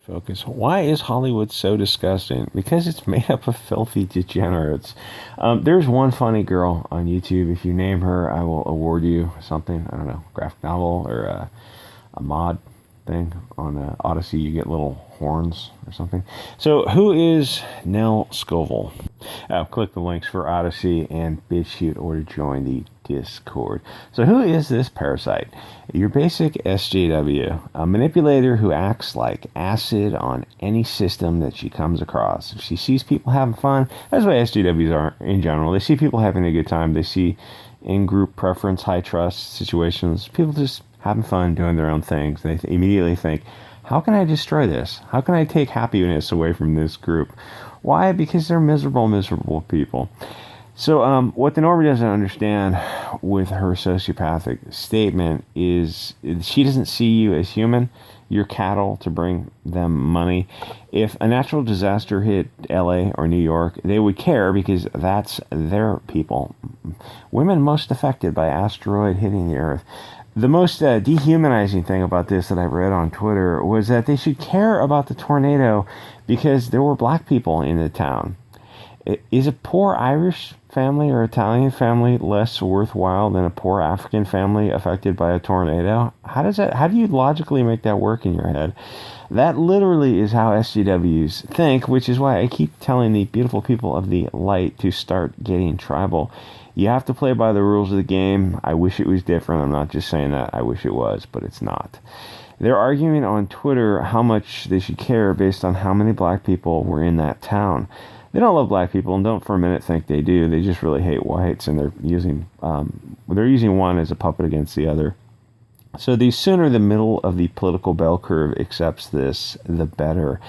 Focus. Why is Hollywood so disgusting? Because it's made up of filthy degenerates. There's one funny girl on YouTube. If you name her, I will award you something. I don't know, graphic novel or a mod thing on Odysee. You get little horns or something. So who is Nell Scovell? Click the links for Odysee and Bit Chute or to join the Discord. So who is this parasite? Your basic SJW, a manipulator who acts like acid on any system that she comes across. If she sees people having fun, that's what SJWs are in general. They see people having a good time. They see in-group preference, high trust situations, people just having fun, doing their own things. They immediately think, how can I destroy this? How can I take happiness away from this group? Why? Because they're miserable people. So what the normie doesn't understand with her sociopathic statement is she doesn't see you as human. You're cattle to bring them money. If a natural disaster hit LA or New York, they would care because that's their people. Women most affected by asteroid hitting the earth. The most dehumanizing thing about this that I've read on Twitter was that they should care about the tornado because there were black people in the town. Is a poor Irish family or Italian family less worthwhile than a poor African family affected by a tornado? How do you logically make that work in your head? That literally is how SJWs think, which is why I keep telling the beautiful people of the light to start getting tribal. You have to play by the rules of the game. I wish it was different. I'm not just saying that. I wish it was, but it's not. They're arguing on Twitter how much they should care based on how many black people were in that town. They don't love black people and don't for a minute think they do. They just really hate whites, and they're using one as a puppet against the other. So the sooner the middle of the political bell curve accepts this, the better.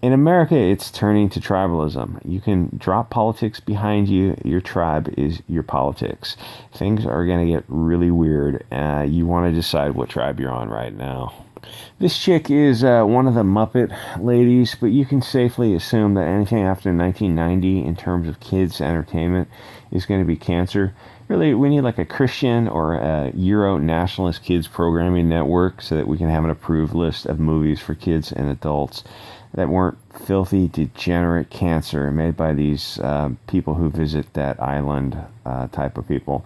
In America, it's turning to tribalism. You can drop politics behind you. Your tribe is your politics. Things are going to get really weird. You want to decide what tribe you're on right now. This chick is one of the Muppet ladies, but you can safely assume that anything after 1990 in terms of kids' entertainment is going to be cancer. Really, we need like a Christian or a Euro nationalist kids programming network so that we can have an approved list of movies for kids and adults that weren't filthy, degenerate cancer made by these people who visit that island type of people.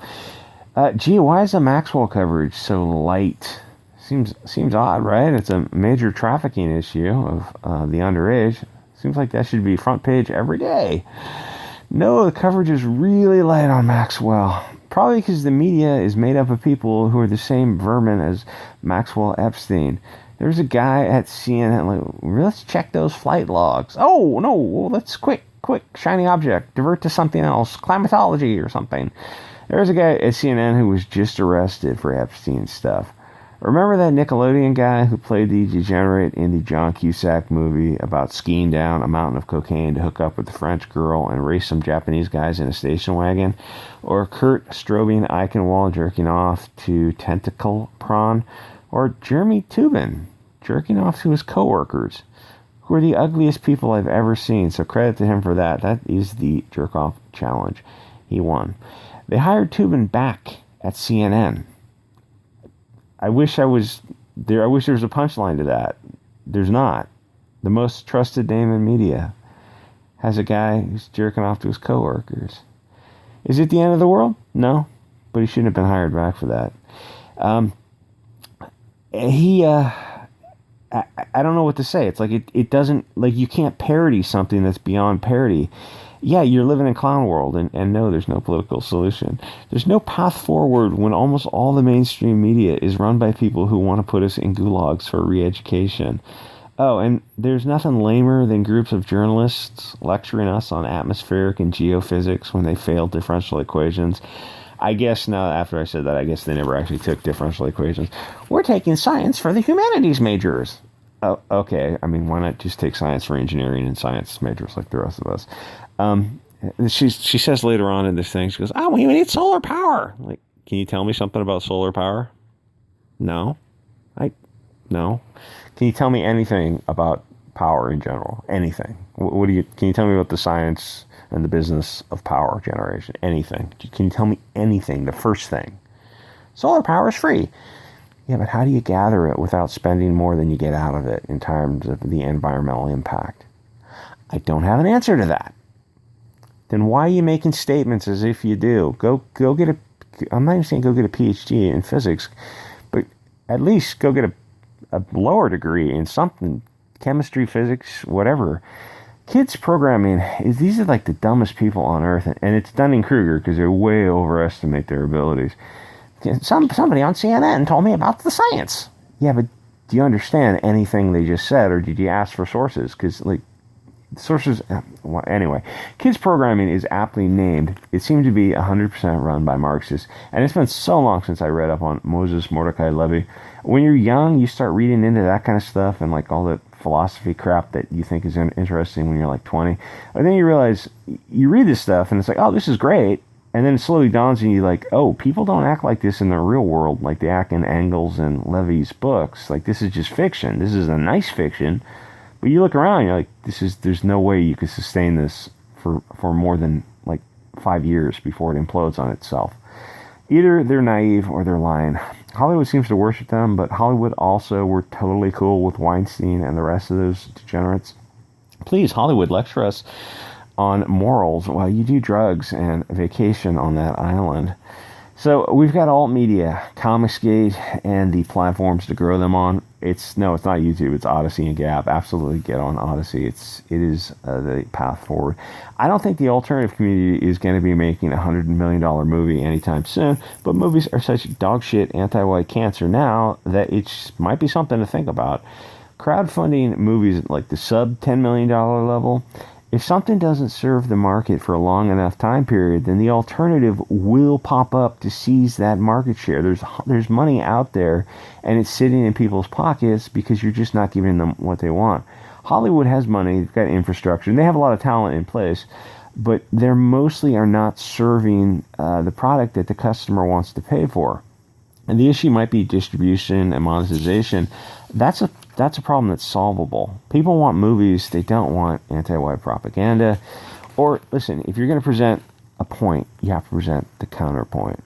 Gee, why is the Maxwell coverage so light? Seems odd, right? It's a major trafficking issue of the underage. Seems like that should be front page every day. No, the coverage is really light on Maxwell. Probably because the media is made up of people who are the same vermin as Maxwell Epstein. There's a guy at CNN, like, let's check those flight logs. Oh, no, let's quick, shiny object, divert to something else, climatology or something. There's a guy at CNN who was just arrested for Epstein stuff. Remember that Nickelodeon guy who played the degenerate in the John Cusack movie about skiing down a mountain of cocaine to hook up with the French girl and race some Japanese guys in a station wagon? Or Kurt strobing Eichenwald jerking off to Tentacle Prawn? Or Jeremy Tubin jerking off to his coworkers, who are the ugliest people I've ever seen, so credit to him for that. That is the jerk-off challenge. He won. They hired Tubin back at CNN. I wish there was a punchline to that. There's not. The most trusted name in media has a guy who's jerking off to his coworkers. Is it the end of the world? No, but he shouldn't have been hired back for that. I don't know what to say. It's like it doesn't, like, you can't parody something that's beyond parody. Yeah, you're living in clown world, and no, there's no political solution. There's no path forward when almost all the mainstream media is run by people who want to put us in gulags for re-education. Oh, and there's nothing lamer than groups of journalists lecturing us on atmospheric and geophysics when they failed differential equations. I guess now, after I said that, I guess they never actually took differential equations. We're taking science for the humanities majors. Oh, okay. I mean, why not just take science for engineering and science majors like the rest of us? She says later on in this thing, she goes, "Oh, we need solar power." Like, can you tell me something about solar power? No. No. Can you tell me anything about power in general? Anything? Can you tell me about the science and the business of power generation? Anything? Can you tell me anything? The first thing. Solar power is free. Yeah, but how do you gather it without spending more than you get out of it in terms of the environmental impact? I don't have an answer to that. Then why are you making statements as if you do? Go get a, I'm not even saying go get a PhD in physics, but at least go get a lower degree in something, chemistry, physics, whatever. Kids programming, these are like the dumbest people on earth, and it's Dunning-Kruger because they way overestimate their abilities. Somebody on CNN told me about the science. Yeah, but do you understand anything they just said, or did you ask for sources? Because, like, sources... Well, anyway, kids programming is aptly named. It seemed to be 100% run by Marxists, and it's been so long since I read up on Moses Mordecai Levy. When you're young, you start reading into that kind of stuff and, like, all the philosophy crap that you think is interesting when you're, like, 20. And then you realize, you read this stuff, and it's like, oh, this is great. And then it slowly dawns on you like, oh, people don't act like this in the real world like they act in Engels and Levy's books. Like, this is just fiction. This is a nice fiction. But you look around, you're like, there's no way you could sustain this for more than, like, 5 years before it implodes on itself. Either they're naive or they're lying. Hollywood seems to worship them, but Hollywood also were totally cool with Weinstein and the rest of those degenerates. Please, Hollywood, lecture us on morals while you do drugs and vacation on that island. So we've got alt media, Comicsgate, and the platforms to grow them on. It's not YouTube. It's Odysee and Gab. Absolutely get on Odysee. It is the path forward. I don't think the alternative community is going to be making $100 million movie anytime soon. But movies are such dog shit anti-white cancer now that it might be something to think about. Crowdfunding movies at like the sub $10 million level. If something doesn't serve the market for a long enough time period, then the alternative will pop up to seize that market share. There's money out there, and it's sitting in people's pockets because you're just not giving them what they want. Hollywood has money, they've got infrastructure, and they have a lot of talent in place, but they mostly are not serving the product that the customer wants to pay for. And the issue might be distribution and monetization. That's a problem that's solvable. People want movies, they don't want anti-white propaganda. Or, listen, if you're going to present a point, you have to present the counterpoint.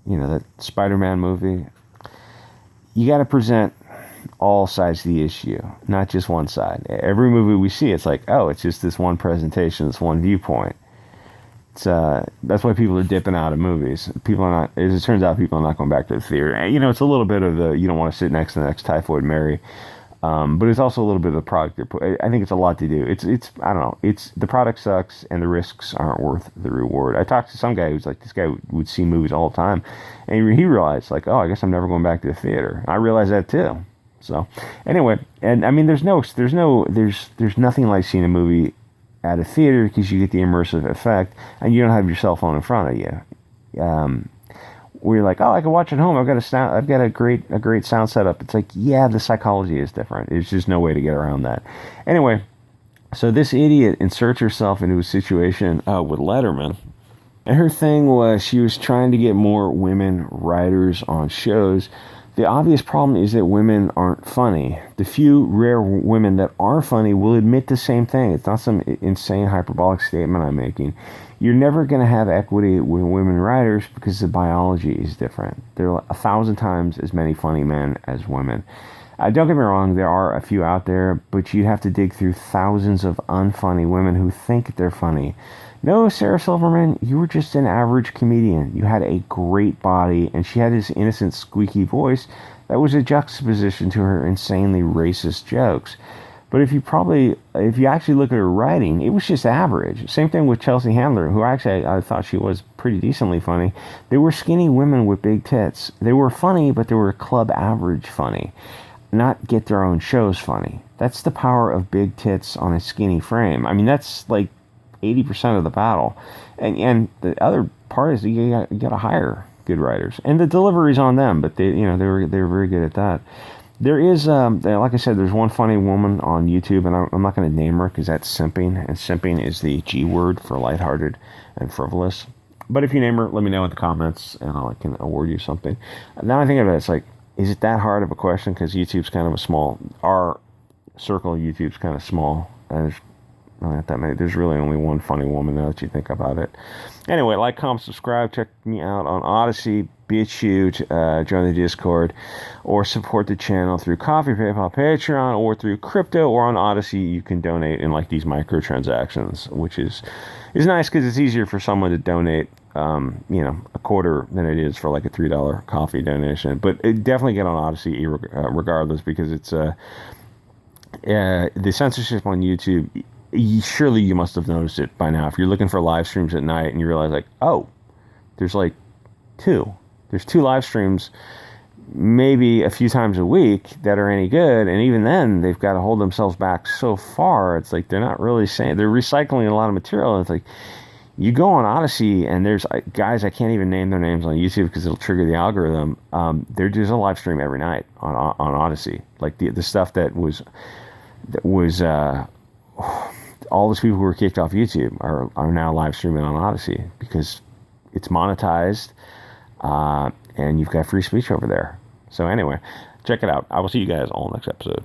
You know, that Spider-Man movie, you got to present all sides of the issue, not just one side. Every movie we see, it's like, oh, it's just this one presentation, this one viewpoint. That's why people are dipping out of movies. People are not, as it turns out, people are not going back to the theater. You know, it's a little bit of the, you don't want to sit next to the next Typhoid Mary. But it's also a little bit of the product. I think it's a lot to do. It's I don't know. It's the product sucks and the risks aren't worth the reward. I talked to some guy who's like, this guy would see movies all the time, and he realized like, oh, I guess I'm never going back to the theater. I realized that too. So anyway, and I mean, there's nothing like seeing a movie at a theater because you get the immersive effect and you don't have your cell phone in front of you. Where you're like, oh, I can watch at home. I've got a great sound setup. It's like, yeah, the psychology is different. There's just no way to get around that. Anyway, so this idiot inserts herself into a situation with Letterman, and her thing was she was trying to get more women writers on shows. The obvious problem is that women aren't funny. The few rare women that are funny will admit the same thing. It's not some insane hyperbolic statement I'm making. You're never going to have equity with women writers because the biology is different. There are 1,000 times as many funny men as women. Don't get me wrong, there are a few out there, but you have to dig through thousands of unfunny women who think they're funny. No, Sarah Silverman, you were just an average comedian. You had a great body, and she had this innocent, squeaky voice that was a juxtaposition to her insanely racist jokes. But if you actually look at her writing, it was just average. Same thing with Chelsea Handler, who actually I thought she was pretty decently funny. They were skinny women with big tits. They were funny, but they were club average funny, not get their own shows funny. That's the power of big tits on a skinny frame. I mean, that's like 80% of the battle. And the other part is you got to hire good writers, and the delivery's on them. But they were very good at that. There is, like I said, there's one funny woman on YouTube, and I'm not going to name her because that's simping, and simping is the G word for lighthearted and frivolous. But if you name her, let me know in the comments, and I can award you something. Now I think of it, it's like, is it that hard of a question? Because YouTube's kind of a small, our circle of YouTube's kind of small, and there's Not that many. There's really only one funny woman now that you think about it. Anyway, like, comment, subscribe. Check me out on Odysee, Bit Chute, join the Discord, or support the channel through Coffee, PayPal, Patreon, or through crypto, or on Odysee. You can donate in like these microtransactions, which is nice because it's easier for someone to donate, a quarter than it is for like a $3 coffee donation. But definitely get on Odysee regardless, because it's the censorship on YouTube. Surely you must have noticed it by now. If you're looking for live streams at night and you realize, like, oh, there's like there's two live streams maybe a few times a week that are any good, and even then they've got to hold themselves back so far. It's like they're not really saying, they're recycling a lot of material. And it's like, you go on Odysee and there's guys, I can't even name their names on YouTube because it'll trigger the algorithm. There's a live stream every night on Odysee, like the stuff that was all those people who were kicked off YouTube are now live streaming on Odysee because it's monetized, and you've got free speech over there. So anyway, check it out. I will see you guys all next episode.